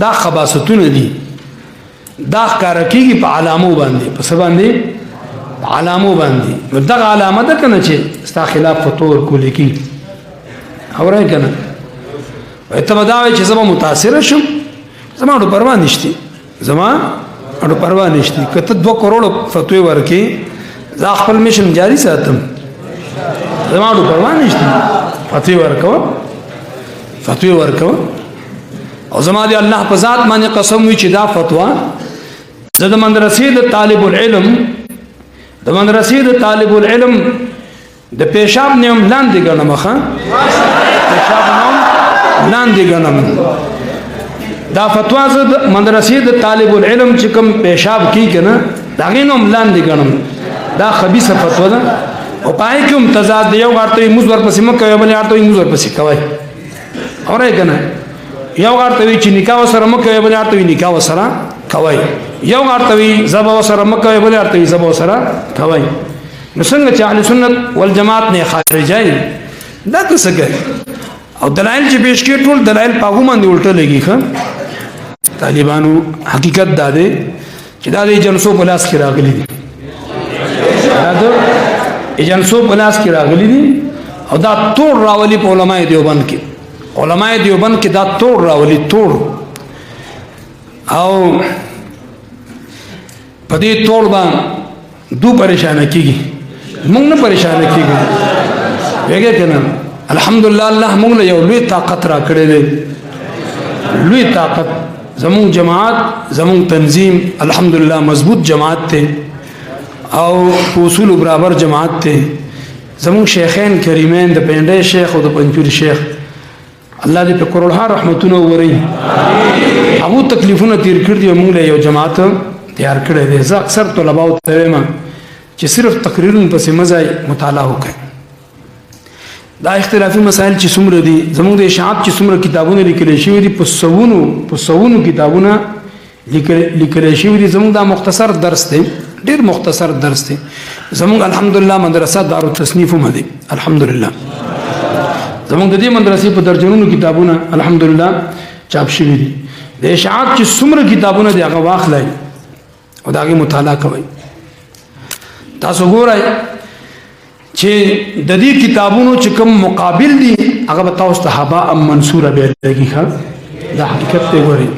دا خباستونه دي دا ښکاره کېږي په علامو باندې په څه باندې علامو باندې نو دغه علامه ده که نه چې ستا خلاف فتوا ورکولی کېږي اورئ که نه ته به دا وایې چې زه به متاثره شم زما اډو پروا نشته زما اډو پروا نشته که ته 2 کروڑو فتوی ورکې زه خپل میشن جاری ساتم زما اډو پروا نشته فتوی ورکوه او زما دی الله په ذات باندې قسم وي چې دا فتوا زه د مدرسې د طالب العلم د پیشاب نیم لاندې ګڼم پیشاب نیم لاندې ګڼم دا فتوا زه د مدرسې د طالب العلم چې کوم پیشاب کیږي نه د هغې نوم لاندې ګڼم دا خبیثه فتوا ده او په هغې کې هم تضاد دی یو غاړ ته وي مونځ ورپسې مه کوئ بلې غاړ ته وي مونځ ورپسې کوئ اورئ که نه یو غاړ ته وي چې نکاح ورسره مه کوئ بلې غاړ ته وي نکاح ورسره کوئ یو غاړ ته وي زبه ورسره مه کوئ بلې غاړ ته وي زبه ورسره کوئ نو څنګه چې اهل سنت والجماعت نه خارجای دا که څه کوي او دلایل چې پیش کړي ټول دلایل په هغو باندې الټه لګي ښه طالبانو حقیقت دا دی چې دا د ایجنسو په لاس کې راغلي دي دا د ایجنسو په لاس کې راغلي دي او دا توړ راولي په علماء دیوبند کې دا توړ راولي توړ او په دې توړ باندې دو پریشانه کېږي موږ نه پریشانه کېږو ویږه که نه الحمدلله الله موږ له یو لوی طاقت را کړی دی لوی طاقت زمون جماعت زمون تنظیم الحمدلله مضبوط جماعت ته او په اصول برابر جماعت ته زمون شیخین کریمین د پنډۍ شیخ او د پنجوري شیخ الله دې په کروڑها رحمتونه ووري هغو تکلیفونه تیر کړي دي موږ له یو جماعت تیار کړی دی زه اکثر طلباو ته وایم چې صرف تقریرونه پسې مه ځئ مطالعه وکړئ دا اختلافي مسائل چې څومره دي زموږ د اشاعت چې څومره کتابونه لیکلی شوي دي په سوونو کتابونه لیکلی شوي دي زموږ دا مختصر درس دی ډېر مختصر درس دی زموږ الحمدلله مدرسه دارالتصنیف هم دی الحمدلله زموږ د دې مدرسې په درجنونو کتابونه الحمدلله چاپ شوي دي د اشاعت چې څومره کتابونه دي هغه واخلئ او د هغې مطالعه کوئ تاسو ګورئ چې د دې کتابونو چې کوم مقابل دي هغه به تاسو ته هباء منصوره بیا لګي ښه دا حقیقت دی ګورئ